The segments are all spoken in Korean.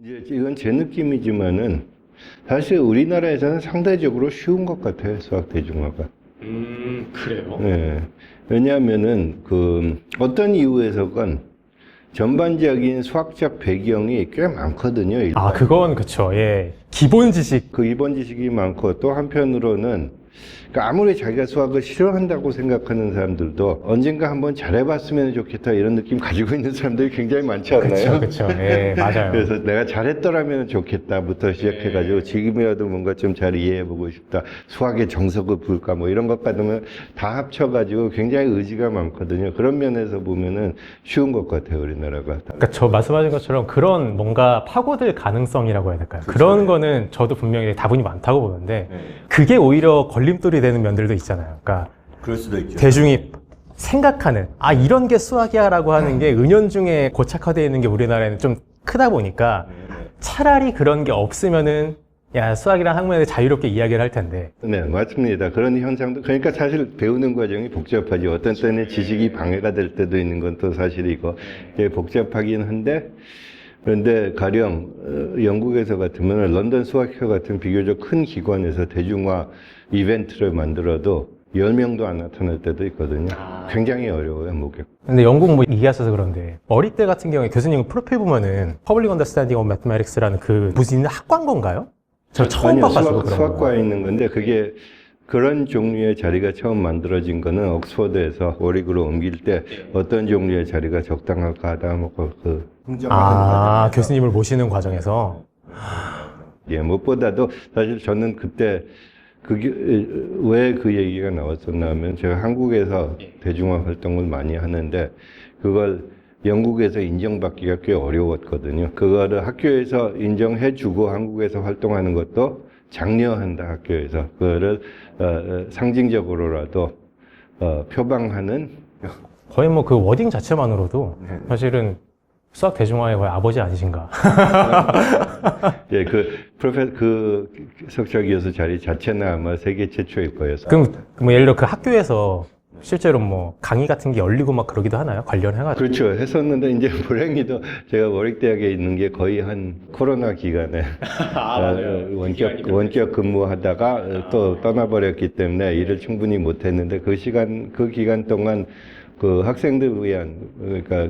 이제 이건 제 느낌이지만은 사실 우리나라에서는 상대적으로 쉬운 것 같아요, 수학 대중화가. 그래요? 네. 왜냐하면은 어떤 이유에서건 전반적인 수학적 배경이 꽤 많거든요. 일단. 그건 그쵸. 예. 기본 지식. 그 기본 지식이 많고 또 한편으로는 그러니까 아무리 자기가 수학을 싫어한다고 생각하는 사람들도 언젠가 한번 잘해봤으면 좋겠다 이런 느낌 가지고 있는 사람들이 굉장히 많지 않나요? 그쵸. 예, 맞아요. 그래서 내가 잘했더라면 좋겠다부터 시작해가지고 지금이라도 뭔가 좀 잘 이해해보고 싶다. 수학의 정석을 볼까 뭐 이런 것 같으면 다 합쳐가지고 굉장히 의지가 많거든요. 그런 면에서 보면은 쉬운 것 같아요, 우리나라가. 그러니까 저 말씀하신 것처럼 그런 뭔가 파고들 가능성이라고 해야 될까요? 그런 거는 저도 분명히 다분히 많다고 보는데 그게 오히려 걸림돌이 되는 면들도 있잖아요. 그러니까 그럴 수도 있죠. 대중이 생각하는 이런 게 수학이야 라고 하는 게 은연중에 고착화되어 있는 게 우리나라에는 좀 크다 보니까 차라리 그런 게 없으면은 야 수학이란 학문에 자유롭게 이야기를 할 텐데. 네, 맞습니다. 그런 현상도, 그러니까 사실 배우는 과정이 복잡하죠. 어떤 때는 지식이 방해가 될 때도 있는 건 또 사실이고, 복잡하긴 한데, 그런데 가령 영국에서 같으면 런던 수학회 같은 비교적 큰 기관에서 대중화 이벤트를 만들어도 10명도 안 나타날 때도 있거든요. 굉장히 어려워요, 목격. 근데 영국 뭐 얘기하셔서 그런데 어릴 때 같은 경우에 교수님 프로필 보면은 Public Understanding of Mathematics라는 그 무슨 있는 학관건가요? 저 처음 아니요, 봐가지고 그런 수학과에 있는 건데 그게 그런 종류의 자리가 처음 만들어진 거는 옥스퍼드에서 워릭으로 옮길 때 어떤 종류의 자리가 적당할까 하다 뭐 교수님을 모시는 과정에서. 예, 무엇보다도 사실 저는 그때 그게 왜 그 얘기가 나왔었나 하면 제가 한국에서 대중화 활동을 많이 하는데 그걸 영국에서 인정받기가 꽤 어려웠거든요. 그거를 학교에서 인정해주고 한국에서 활동하는 것도 장려한다, 학교에서. 그거를 상징적으로라도 표방하는. 거의 뭐 그 워딩 자체만으로도 사실은 수학 대중화의 거의 아버지 아니신가. 예, 그 석좌 교수 자리 자체는 아마 세계 최초일 거예요. 그럼 뭐 예를 들어 그 학교에서 실제로 뭐 강의 같은 게 열리고 막 그러기도 하나요? 관련해가지고. 그렇죠. 했었는데 이제 불행히도 제가 워릭대학에 있는 게 거의 한 코로나 기간에 원격 근무하다가 또 떠나버렸기 때문에 일을 충분히 못했는데 그 기간 동안 그 학생들 위한 그러니까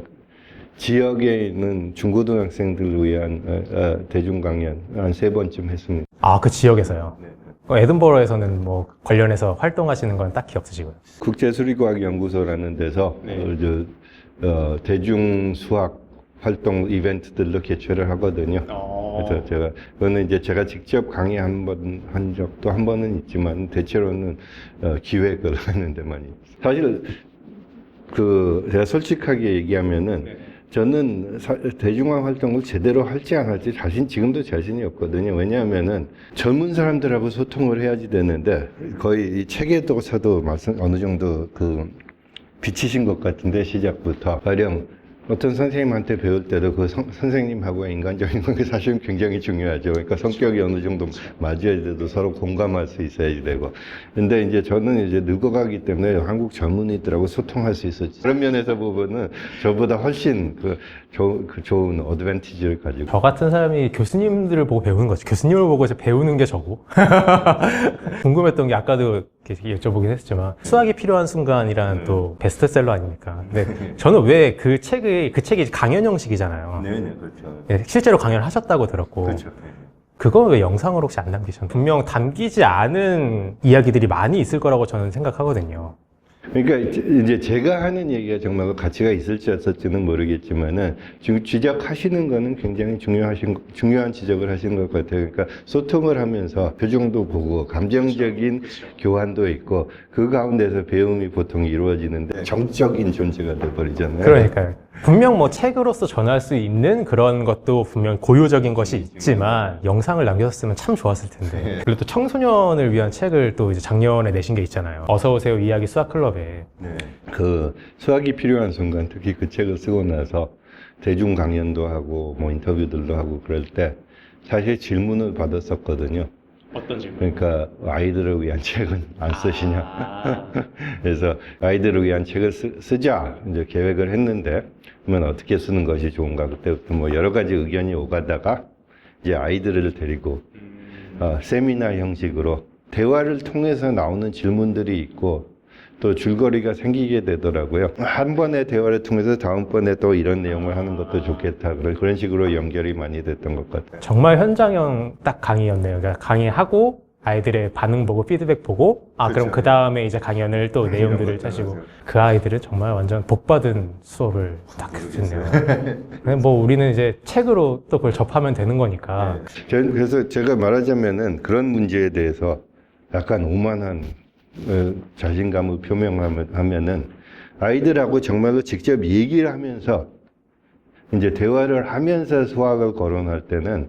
지역에 있는 중고등학생들을 위한 대중 강연 한 3번쯤 했습니다. 그 지역에서요? 네. 에든버러에서는 뭐 관련해서 활동하시는 건 딱히 없으시고요? 국제수리과학연구소라는 데서 대중 수학 활동 이벤트들로 개최를 하거든요. 그래서 그거는 이제 제가 직접 강의 한 적도 한 번은 있지만 대체로는 기획을 하는 데만 있어요. 사실 제가 솔직하게 얘기하면은 저는 대중화 활동을 제대로 할지 안 할지 지금도 자신이 없거든요. 왜냐하면은 젊은 사람들하고 소통을 해야지 되는데 거의 이 책에서도 어느 정도 비치신 것 같은데 시작부터 가령 어떤 선생님한테 배울 때도 그 선생님하고의 인간적인 관계 사실은 굉장히 중요하죠. 그러니까 성격이 어느 정도 맞아야 돼도 서로 공감할 수 있어야 되고. 근데 이제 저는 이제 늙어가기 때문에 한국 젊은이들하고 소통할 수 있었지. 그런 면에서 보면은 저보다 훨씬 좋은 어드밴티지를 가지고. 저 같은 사람이 교수님들을 보고 배우는 거죠. 교수님을 보고 이제 배우는 게 저고. 궁금했던 게 아까도 이렇게 여쭤보긴 했지만 수학이 필요한 순간이라는 또 베스트셀러 아닙니까? 근데 저는 왜 그 책이 강연 형식이잖아요. 네네, 그렇죠. 네, 실제로 강연을 하셨다고 들었고. 그렇죠. 그건 왜 영상으로 혹시 안 남기셨나요? 분명 담기지 않은 이야기들이 많이 있을 거라고 저는 생각하거든요. 그러니까 이제 제가 하는 얘기가 정말 가치가 있을지 없을지는 모르겠지만은 지적하시는 거는 굉장히 중요한 지적을 하신 것 같아요. 그러니까 소통을 하면서 표정도 보고 감정적인 교환도 있고 그 가운데서 배움이 보통 이루어지는데 정적인 존재가 돼버리잖아요. 그러니까요. 분명 뭐 책으로서 전할 수 있는 그런 것도 분명 고유적인 것이 있지만 영상을 남겼었으면 참 좋았을 텐데. 그리고 또 청소년을 위한 책을 또 이제 작년에 내신 게 있잖아요. 어서오세요 이야기 수학클럽에. 그 수학이 필요한 순간, 특히 그 책을 쓰고 나서 대중 강연도 하고 뭐 인터뷰들도 하고 그럴 때 사실 질문을 받았었거든요. 어떤 질문? 그러니까 아이들을 위한 책은 안 쓰시냐. 그래서 아이들을 위한 책을 쓰자 이제 계획을 했는데 그러면 어떻게 쓰는 것이 좋은가. 그때부터 뭐 여러 가지 의견이 오가다가 이제 아이들을 데리고 세미나 형식으로 대화를 통해서 나오는 질문들이 있고 또 줄거리가 생기게 되더라고요. 한 번의 대화를 통해서 다음번에 또 이런 내용을 하는 것도 좋겠다. 그런 식으로 연결이 많이 됐던 것 같아요. 정말 현장형 딱 강의였네요. 그러니까 강의하고 아이들의 반응 보고 피드백 보고 그럼 그 다음에 이제 강연을 또 내용들을 짜시고 그 아이들은 정말 완전 복받은 수업을 딱 듣네요. 뭐 우리는 이제 책으로 또 그걸 접하면 되는 거니까. 그래서 제가 말하자면은 그런 문제에 대해서 약간 오만한 자신감을 표명하면은 아이들하고 정말로 직접 얘기를 하면서 이제 대화를 하면서 수학을 거론할 때는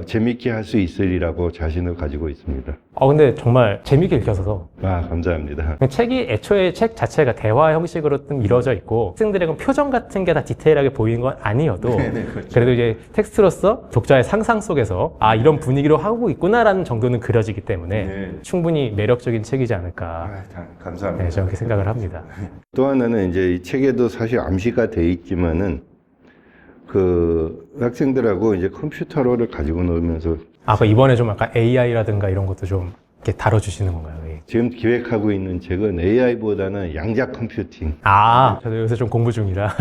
재밌게 할 수 있으리라고 자신을 가지고 있습니다. 근데 정말 재밌게 읽혀서. 감사합니다. 책이 애초에 책 자체가 대화 형식으로 좀 이루어져 있고 학생들에게 표정 같은 게 다 디테일하게 보이는 건 아니어도 그렇죠. 그래도 이제 텍스트로서 독자의 상상 속에서 이런 분위기로 하고 있구나라는 정도는 그려지기 때문에 충분히 매력적인 책이지 않을까. 감사합니다. 네, 저는 그렇게 생각을 합니다. 또 하나는 이제 이 책에도 사실 암시가 돼 있지만은 그 학생들하고 이제 컴퓨터를 가지고 놀면서 그 이번에 좀 약간 AI라든가 이런 것도 좀 이렇게 다뤄주시는 건가요? 예. 지금 기획하고 있는 책은 AI보다는 양자 컴퓨팅. 저도 요새 좀 공부 중이라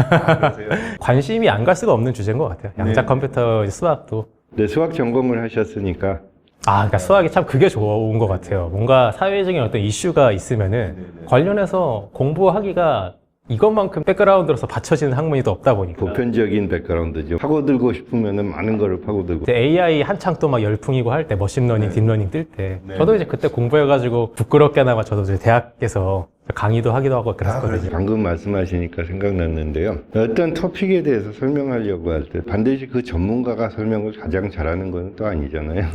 관심이 안 갈 수가 없는 주제인 것 같아요. 양자 컴퓨터 수학도. 네, 수학 전공을 하셨으니까. 그러니까 수학이 참 그게 좋은 것 같아요. 뭔가 사회적인 어떤 이슈가 있으면은 관련해서 공부하기가 이것만큼 백그라운드로서 받쳐지는 학문이 또 없다 보니까 보편적인 백그라운드죠. 파고들고 싶으면은 많은 거를 파고들고. AI 한창 또 막 열풍이고 할 때 머신러닝, 딥러닝 뜰 때 저도 이제 그때 공부해가지고 부끄럽게나마 저도 이제 대학에서 강의도 하기도 하고 그랬었거든요. 방금 말씀하시니까 생각났는데요. 어떤 토픽에 대해서 설명하려고 할 때 반드시 그 전문가가 설명을 가장 잘하는 건 또 아니잖아요.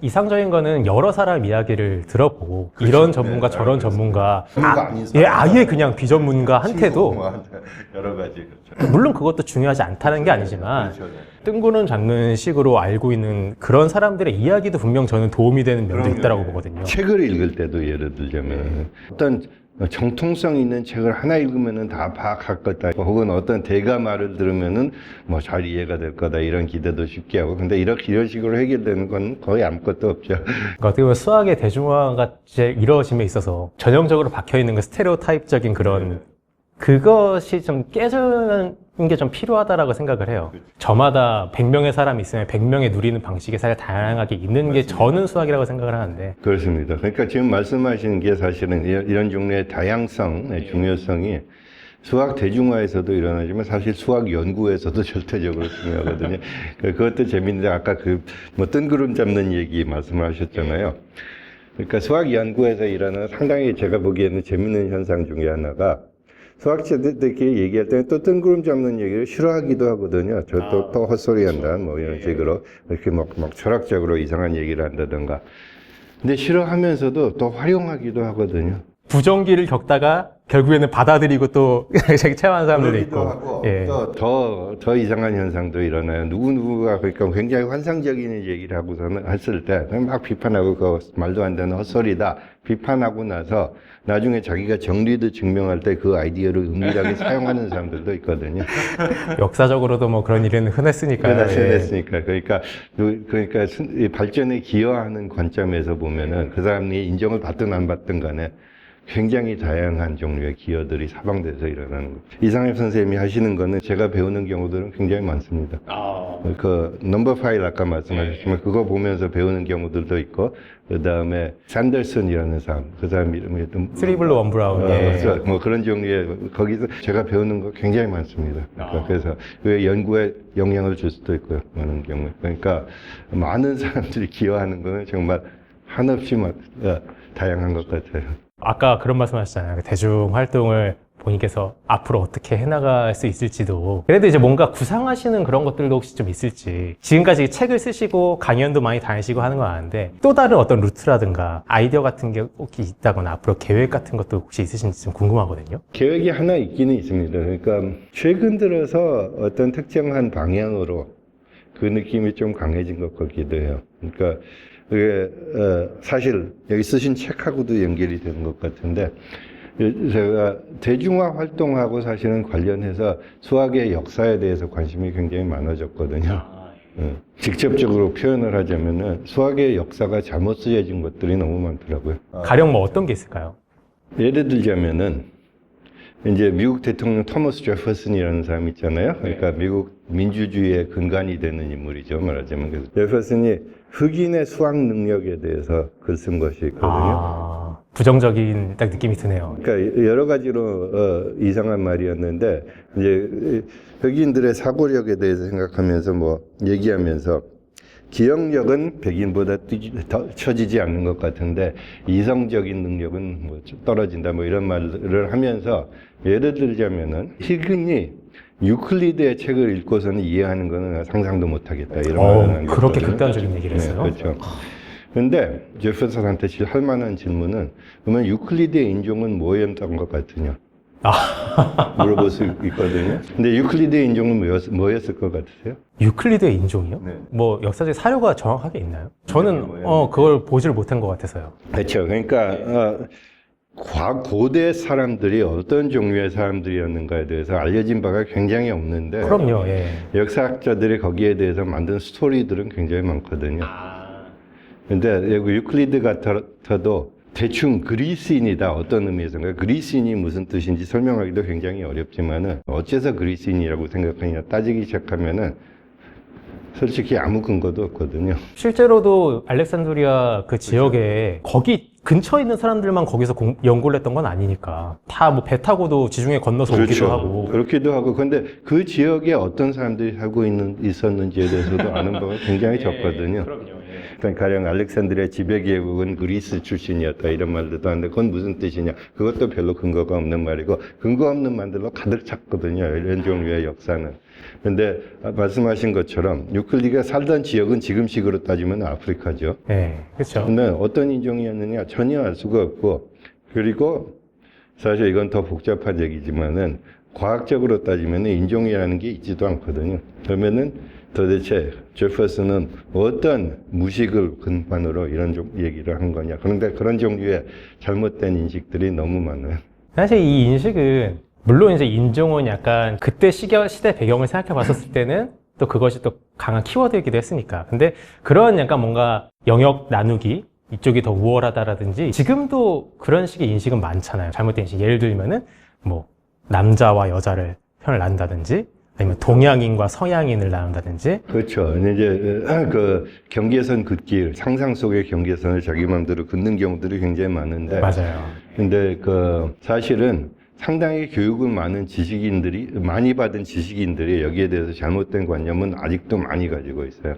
이상적인 거는 여러 사람 이야기를 들어보고 이런 전문가 저런 전문가 아예 그냥 비전문가한테도 여러 가지 그렇죠. 물론 그것도 중요하지 않다는 게 아니지만 뜬구름 잡는 식으로 알고 있는 그런 사람들의 이야기도 분명 저는 도움이 되는 면도 있다고 보거든요. 책을 읽을 때도 예를 들자면 어떤 정통성 있는 책을 하나 읽으면은 다 파악할 거다. 혹은 어떤 대가 말을 들으면은 뭐 잘 이해가 될 거다. 이런 기대도 쉽게 하고. 근데 이런 식으로 해결되는 건 거의 아무것도 없죠. 어떻게 보면 수학의 대중화가 이제 이루어짐에 있어서 전형적으로 박혀있는 그 스테레오타입적인 그런 그것이 좀 깨지는 게 좀 필요하다라고 생각을 해요. 저마다 100명의 사람이 있으면 100명의 누리는 방식이 사실 다양하게 있는 게 저는 수학이라고 생각을 하는데. 그렇습니다. 그러니까 지금 말씀하시는 게 사실은 이런 종류의 다양성의 중요성이 수학 대중화에서도 일어나지만 사실 수학 연구에서도 절대적으로 중요하거든요. 그것도 재밌는데 아까 뭐 뜬구름 잡는 얘기 말씀하셨잖아요. 그러니까 수학 연구에서 일어나는 상당히 제가 보기에는 재밌는 현상 중에 하나가 수학자들끼리 얘기할 때는 또 뜬구름 잡는 얘기를 싫어하기도 하거든요. 또 헛소리 한다, 뭐 이런 식으로. 이렇게 막 철학적으로 이상한 얘기를 한다던가. 근데 싫어하면서도 또 활용하기도 하거든요. 부정기를 겪다가 결국에는 받아들이고 또 자기 체험하는 사람들도 있고. 하고, 또 더 이상한 현상도 일어나요. 누구누구가 그러니까 굉장히 환상적인 얘기를 하고서는 했을 때 막 비판하고 그 말도 안 되는 헛소리다. 비판하고 나서 나중에 자기가 정리도 증명할 때 그 아이디어를 은밀하게 사용하는 사람들도 있거든요. 역사적으로도 뭐 그런 일은 흔했으니까. 흔했으니까. 그러니까 발전에 기여하는 관점에서 보면은 그 사람이 인정을 받든 안 받든 간에 굉장히 다양한 종류의 기여들이 사방돼서 일어나는 거죠. 이상엽 선생님이 하시는 거는 제가 배우는 경우들은 굉장히 많습니다. 그 넘버 파일 아까 말씀하셨지만 그거 보면서 배우는 경우들도 있고 그 다음에 산더슨이라는 사람, 그 사람 이름이 스리블로 원 브라운. 뭐 그런 종류의 거기서 제가 배우는 거 굉장히 많습니다. 그래서 그 연구에 영향을 줄 수도 있고요. 많은 경우에. 그러니까 많은 사람들이 기여하는 거는 정말 한없이 다양한 것 같아요. 아까 그런 말씀 하셨잖아요. 대중 활동을 본인께서 앞으로 어떻게 해나갈 수 있을지도. 그래도 이제 뭔가 구상하시는 그런 것들도 혹시 좀 있을지. 지금까지 책을 쓰시고 강연도 많이 다니시고 하는 건 아는데 또 다른 어떤 루트라든가 아이디어 같은 게 혹시 있다거나 앞으로 계획 같은 것도 혹시 있으신지 좀 궁금하거든요. 계획이 하나 있기는 있습니다. 그러니까 최근 들어서 어떤 특정한 방향으로 그 느낌이 좀 강해진 것 같기도 해요. 그러니까 그게 사실 여기 쓰신 책하고도 연결이 되는 것 같은데 제가 대중화 활동하고 사실은 관련해서 수학의 역사에 대해서 관심이 굉장히 많아졌거든요. 직접적으로 표현을 하자면은 수학의 역사가 잘못 쓰여진 것들이 너무 많더라고요. 가령 뭐 어떤 게 있을까요? 예를 들자면은 이제 미국 대통령 토머스 제퍼슨이라는 사람 있잖아요. 그러니까 미국 민주주의의 근간이 되는 인물이죠. 말하자면 그래서 제퍼슨이 흑인의 수학 능력에 대해서 글 쓴 것이 있거든요. 부정적인 딱 느낌이 드네요. 그러니까 여러 가지로 이상한 말이었는데 이제 흑인들의 사고력에 대해서 생각하면서 뭐 얘기하면서 기억력은 백인보다 더 처지지 않는 것 같은데 이성적인 능력은 뭐 떨어진다 뭐 이런 말을 하면서 예를 들자면은 흑인이 유클리드의 책을 읽고서는 이해하는 거는 상상도 못하겠다 이런 말을 한 그렇게 거거든요. 극단적인 얘기를 했어요? 네, 그렇죠. 근데 제퍼슨한테 할 만한 질문은 그러면 유클리드의 인종은 뭐였던 것 같으냐 물어볼 수 있거든요. 근데 유클리드의 인종은 뭐였을 것 같으세요? 유클리드의 인종이요? 네. 뭐 역사적 사료가 정확하게 있나요? 저는 그걸 보지를 못한 것 같아서요. 그렇죠. 그러니까 고대 사람들이 어떤 종류의 사람들이었는가에 대해서 알려진 바가 굉장히 없는데 그럼요. 예. 역사학자들이 거기에 대해서 만든 스토리들은 굉장히 많거든요. 근데 여기 유클리드 같아도 대충 그리스인이다 어떤 의미에서인가 그리스인이 무슨 뜻인지 설명하기도 굉장히 어렵지만은 어째서 그리스인이라고 생각하느냐 따지기 시작하면은 솔직히 아무 근거도 없거든요. 실제로도 알렉산드리아 그 지역에 거기 근처에 있는 사람들만 거기서 연구를 했던 건 아니니까 다 뭐 배 타고도 지중해 건너서 오기도 하고 그렇기도 하고 근데 그 지역에 어떤 사람들이 살고 있었는지에 대해서도 아는 바가 굉장히 적거든요. 그럼요. 그러니까 가령 알렉산드리아 지배계국은 그리스 출신이었다 이런 말들도 하는데 그건 무슨 뜻이냐 그것도 별로 근거가 없는 말이고 근거 없는 말들로 가득 찼거든요. 이런 종류의 역사는. 근데 말씀하신 것처럼 유클리드가 살던 지역은 지금식으로 따지면 아프리카죠. 네, 그렇죠. 근데 어떤 인종이었느냐 전혀 알 수가 없고 그리고 사실 이건 더 복잡한 얘기지만은 과학적으로 따지면 인종이라는 게 있지도 않거든요. 그러면은 도대체 제퍼슨은 어떤 무식을 근반으로 이런 얘기를 한 거냐. 그런데 그런 종류의 잘못된 인식들이 너무 많아요. 사실 이 인식은 물론 이제 인종은 약간 그때 시대 배경을 생각해 봤었을 때는 또 그것이 또 강한 키워드이기도 했으니까. 근데 그런 약간 뭔가 영역 나누기 이쪽이 더 우월하다라든지 지금도 그런 식의 인식은 많잖아요. 잘못된 인식. 예를 들면은 뭐 남자와 여자를 편을 나눈다든지 아니면 동양인과 서양인을 나눈다든지. 그렇죠. 이제 그 경계선 긋기 상상 속의 경계선을 자기 마음대로 긋는 경우들이 굉장히 많은데. 맞아요. 근데 그 사실은 상당히 교육을 많이 받은 지식인들이 여기에 대해서 잘못된 관념은 아직도 많이 가지고 있어요.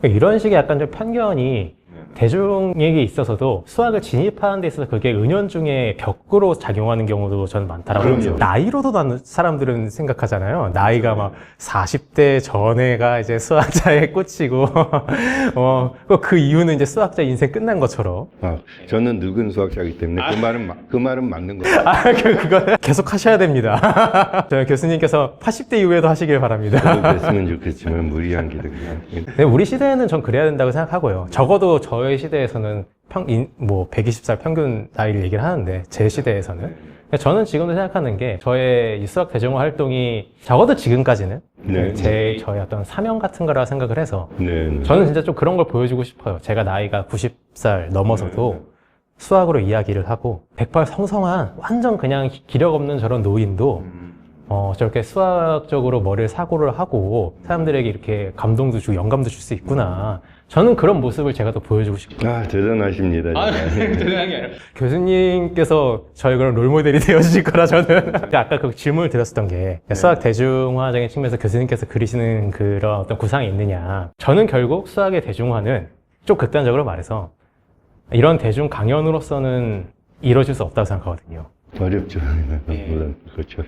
이런 식의 약간 좀 편견이 대중에게 있어서도 수학을 진입하는 데 있어서 그게 은연중에 벽으로 작용하는 경우도 저는 많다라고 그럼요. 봅니다. 나이로도 사람들은 생각하잖아요. 나이가 막 40대 전에가 이제 수학자에 꽂히고, 그 이유는 이제 수학자 인생 끝난 것처럼. 저는 늙은 수학자이기 때문에 그 말은 맞는 거예요. 그거 계속 하셔야 됩니다. 저희 교수님께서 80대 이후에도 하시길 바랍니다. 저도 됐으면 좋겠지만 무리한 기득이야. 근데 우리 시대에는 전 그래야 된다고 생각하고요. 적어도 저의 시대에서는 120살 평균 나이를 얘기를 하는데 제 시대에서는 저는 지금도 생각하는 게 저의 이 수학 대중화 활동이 적어도 지금까지는 저의 어떤 사명 같은 거라 생각을 해서 저는 진짜 좀 그런 걸 보여주고 싶어요. 제가 나이가 90살 넘어서도 수학으로 이야기를 하고 100% 성성한 완전 그냥 기력 없는 저런 노인도 저렇게 수학적으로 사고를 하고 사람들에게 이렇게 감동도 주고 영감도 줄 수 있구나. 저는 그런 모습을 제가 더 보여주고 싶어요. 대단하십니다. 대단한 게 아니라. 교수님께서 저희 그런 롤모델이 되어주실 거라 저는. 아까 그 질문을 드렸었던 게 수학 대중화적인 측면에서 교수님께서 그리시는 그런 어떤 구상이 있느냐. 저는 결국 수학의 대중화는 좀 극단적으로 말해서 이런 대중 강연으로서는 이루어질 수 없다고 생각하거든요. 어렵죠. 물론 그렇죠.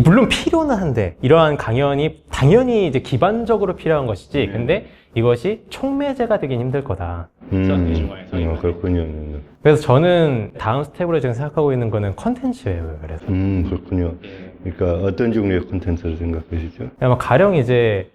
물론 필요는 한데 이러한 강연이 당연히 이제 기반적으로 필요한 것이지. 근데 이것이 총매제가 되긴 힘들 거다. 그렇군요. 그래서 저는 다음 스텝으로 지금 생각하고 있는 거는 컨텐츠예요. 그래서. 그렇군요. 그러니까 어떤 종류의 콘텐츠를 생각하시죠? 가령 이제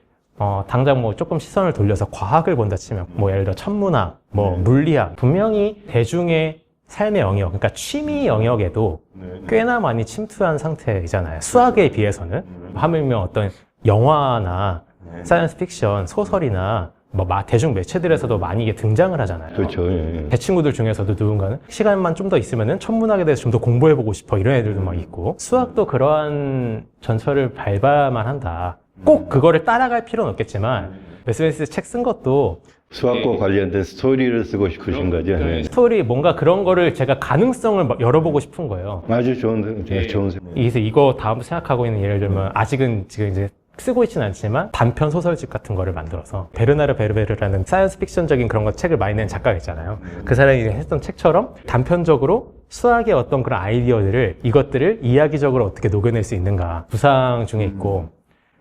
당장 뭐 조금 시선을 돌려서 과학을 본다 치면 뭐 예를 들어 천문학, 뭐 물리학 분명히 대중의 삶의 영역, 그러니까 취미 영역에도 꽤나 많이 침투한 상태이잖아요. 수학에 비해서는. 하물며 어떤 영화나 사이언스 픽션, 소설이나 뭐 대중 매체들에서도 많이 이게 등장을 하잖아요. 그렇죠. 예. 제 친구들 중에서도 누군가는 시간만 좀 더 있으면은 천문학에 대해서 좀 더 공부해보고 싶어 이런 애들도 막 있고 수학도 그러한 전철을 밟아야만 한다. 꼭 그거를 따라갈 필요는 없겠지만 매스베이스 책 쓴 것도 수학과 관련된 스토리를 쓰고 싶으신 거죠. 네. 스토리 뭔가 그런 거를 제가 가능성을 막 열어보고 싶은 거예요. 아주 좋은 좋은 생각. 그래서 이거 다음부터 생각하고 있는 예를 들면 아직은 지금 이제 쓰고 있지는 않지만 단편 소설집 같은 거를 만들어서 베르나르 베르베르라는 사이언스 픽션적인 그런 거 책을 많이 낸 작가가 있잖아요. 그 사람이 했던 책처럼 단편적으로 수학의 어떤 그런 아이디어들을 이것들을 이야기적으로 어떻게 녹여낼 수 있는가 구상 중에 있고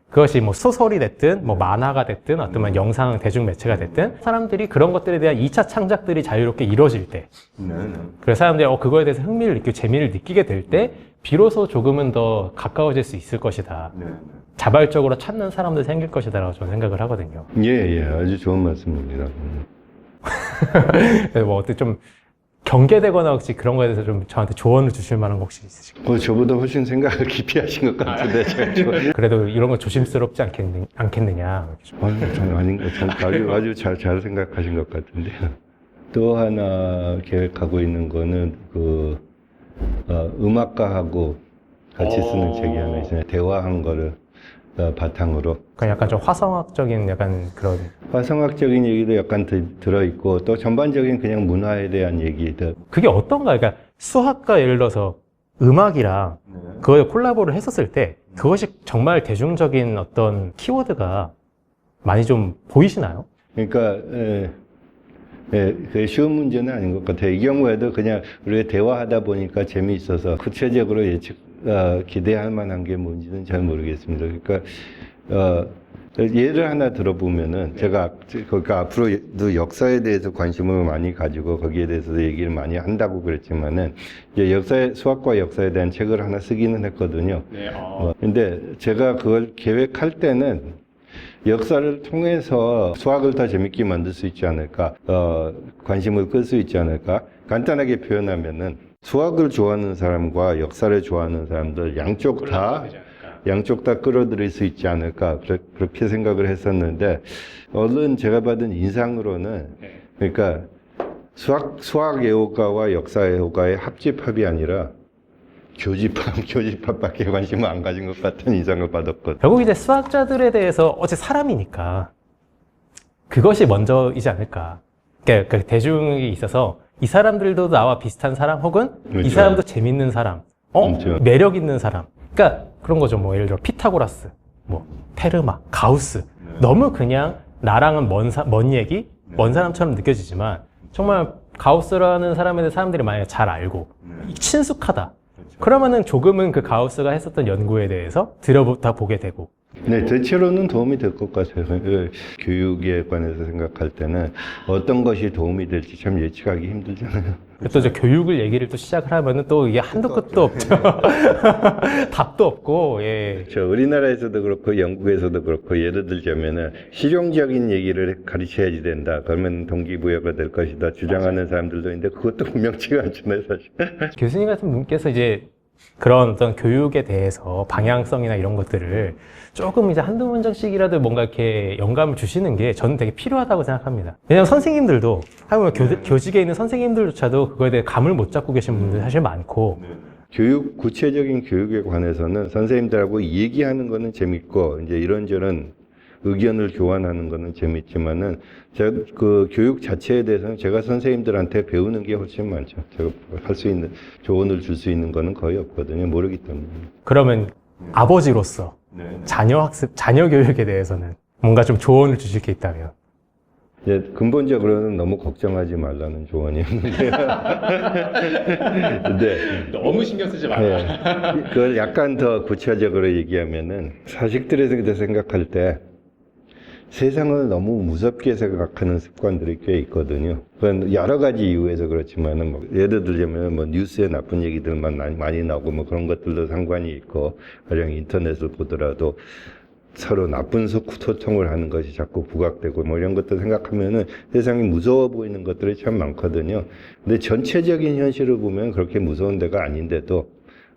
그것이 뭐 소설이 됐든 뭐 만화가 됐든 어떤 영상 대중 매체가 됐든 사람들이 그런 것들에 대한 2차 창작들이 자유롭게 이루어질 때 그래서 사람들이 그거에 대해서 흥미를 느끼고 재미를 느끼게 될 때 비로소 조금은 더 가까워질 수 있을 것이다. 자발적으로 찾는 사람들 생길 것이다라고 저는 생각을 하거든요. 예, 아주 좋은 말씀입니다. 뭐 어떻게 좀 경계되거나 혹시 그런 거에 대해서 좀 저한테 조언을 주실 만한 거 혹시 있으실까요? 저보다 훨씬 생각을 깊이 하신 것 같은데 제가 그래도 이런 거 조심스럽지 않겠느냐. 전 아닌 것 같은데 아주 잘 생각하신 것 같은데요. 또 하나 계획하고 있는 거는 음악가하고 같이 쓰는 책이 하나 있어요. 대화한 거를 바탕으로. 그러니까 약간 좀 화성학적인 약간 그런. 화성학적인 얘기도 약간 들어있고 또 전반적인 그냥 문화에 대한 얘기들. 그게 어떤가? 그러니까 수학과 예를 들어서 음악이랑 그걸 콜라보를 했었을 때 그것이 정말 대중적인 어떤 키워드가 많이 좀 보이시나요? 그러니까 그게 쉬운 문제는 아닌 것 같아요. 이 경우에도 그냥 우리가 대화하다 보니까 재미있어서 구체적으로 기대할 만한 게 뭔지는 잘 모르겠습니다. 그러니까 예를 하나 들어보면은 제가 그러니까 앞으로도 역사에 대해서 관심을 많이 가지고 거기에 대해서도 얘기를 많이 한다고 그랬지만은 이제 수학과 역사에 대한 책을 하나 쓰기는 했거든요. 근데 제가 그걸 계획할 때는 역사를 통해서 수학을 더 재밌게 만들 수 있지 않을까, 관심을 끌 수 있지 않을까. 간단하게 표현하면은 수학을 좋아하는 사람과 역사를 좋아하는 사람들 양쪽 다 끌어들일 수 있지 않을까 그렇게 생각을 했었는데 얼른 제가 받은 인상으로는 그러니까 수학 애호가와 역사 애호가의 합집합이 아니라 교집합밖에 관심을 안 가진 것 같은 인상을 받았거든요. 결국 이제 수학자들에 대해서 어째 사람이니까 그것이 먼저이지 않을까. 그러니까 대중이 있어서 이 사람들도 나와 비슷한 사람 혹은 그렇죠. 이 사람도 재밌는 사람, 그렇죠. 매력 있는 사람. 그러니까 그런 거죠. 뭐 예를 들어 피타고라스, 뭐 페르마, 가우스. 너무 그냥 나랑은 먼 얘기, 먼 사람처럼 느껴지지만 정말 가우스라는 사람에 대해 사람들이 만약에 잘 알고 친숙하다. 그러면은 조금은 그 가우스가 했었던 연구에 대해서 들여다 보게 되고. 네, 대체로는 도움이 될 것 같아요. 교육에 관해서 생각할 때는 어떤 것이 도움이 될지 참 예측하기 힘들잖아요. 또 이제 교육을 얘기를 또 시작을 하면은 또 이게 한도 끝도 없죠. 답도 없고, 예. 그렇죠. 우리나라에서도 그렇고 영국에서도 그렇고 예를 들자면은 실용적인 얘기를 가르쳐야지 된다. 그러면 동기부여가 될 것이다. 주장하는 사람들도 있는데 그것도 분명치가 않잖아요, 사실. 교수님 같은 분께서 이제 그런 어떤 교육에 대해서 방향성이나 이런 것들을 조금 이제 한두 문장씩이라도 뭔가 이렇게 영감을 주시는 게 저는 되게 필요하다고 생각합니다. 왜냐면 선생님들도, 하여간 교직에 있는 선생님들조차도 그거에 대해 감을 못 잡고 계신 분들 사실 많고. 구체적인 교육에 관해서는 선생님들하고 얘기하는 거는 재밌고, 이제 이런저런 의견을 교환하는 거는 재밌지만은, 제가 그 교육 자체에 대해서는 제가 선생님들한테 배우는 게 훨씬 많죠. 제가 할 수 있는, 조언을 줄 수 있는 거는 거의 없거든요. 모르기 때문에. 그러면 아버지로서 자녀 교육에 대해서는 뭔가 좀 조언을 주실 게 있다면? 이제 근본적으로는 너무 걱정하지 말라는 조언이었는데요. 근데 너무 신경 쓰지 말라. 그걸 약간 더 구체적으로 얘기하면은 자식들에 생각할 때 세상을 너무 무섭게 생각하는 습관들이 꽤 있거든요. 그건 여러 가지 이유에서 그렇지만은 뭐 예를 들자면 뭐 뉴스에 나쁜 얘기들만 많이 나오고 뭐 그런 것들도 상관이 있고 가령 인터넷을 보더라도 서로 나쁜 소통을 하는 것이 자꾸 부각되고 뭐 이런 것들 생각하면은 세상이 무서워 보이는 것들이 참 많거든요. 근데 전체적인 현실을 보면 그렇게 무서운 데가 아닌데도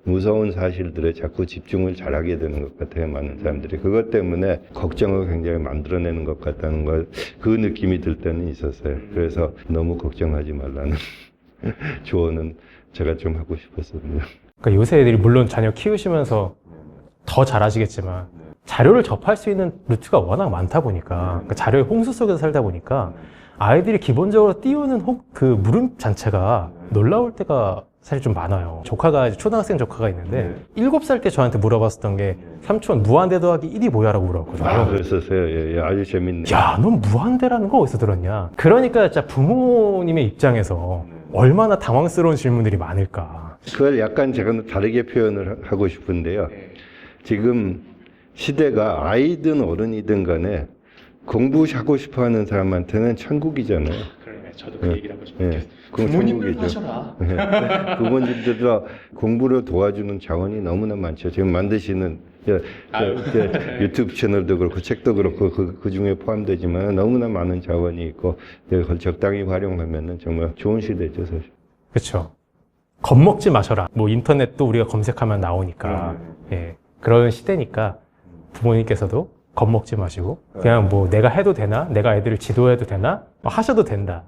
무서운 사실들에 자꾸 집중을 잘하게 되는 것 같아요. 많은 사람들이. 그것 때문에 걱정을 굉장히 만들어내는 것 같다는 걸 그 느낌이 들 때는 있었어요. 그래서 너무 걱정하지 말라는 조언은 제가 좀 하고 싶었습니다. 그러니까 요새 애들이 물론 자녀 키우시면서 더 잘하시겠지만 자료를 접할 수 있는 루트가 워낙 많다 보니까 그러니까 자료의 홍수 속에서 살다 보니까 아이들이 기본적으로 띄우는 그 물음 자체가 놀라울 때가 사실 좀 많아요. 조카가 이제 초등학생 조카가 있는데 7살 때 저한테 물어봤었던 게 삼촌 무한대 더하기 1이 뭐야라고 물어봤거든요. 아, 그랬었어요. 예, 예, 아주 재밌네. 야, 넌 무한대라는 거 어디서 들었냐? 그러니까 진짜 부모님의 입장에서 얼마나 당황스러운 질문들이 많을까. 그걸 약간 제가 다르게 표현을 하고 싶은데요. 지금 시대가 아이든 어른이든 간에 공부하고 싶어 하는 사람한테는 천국이잖아요. 그러네. 저도 그 얘기를 하고 싶어요. 예, 그건 부모님들 천국이죠. 하셔라. 예, 부모님들도 공부를 도와주는 자원이 너무나 많죠. 지금 만드시는 유튜브 채널도 그렇고 책도 그렇고 그 중에 포함되지만 너무나 많은 자원이 있고 그걸 적당히 활용하면은 정말 좋은 시대죠, 사실. 그렇죠. 겁먹지 마셔라. 뭐 인터넷도 우리가 검색하면 나오니까 예, 그런 시대니까 부모님께서도 겁먹지 마시고 그냥 뭐 내가 해도 되나? 내가 애들을 지도해도 되나? 뭐 하셔도 된다.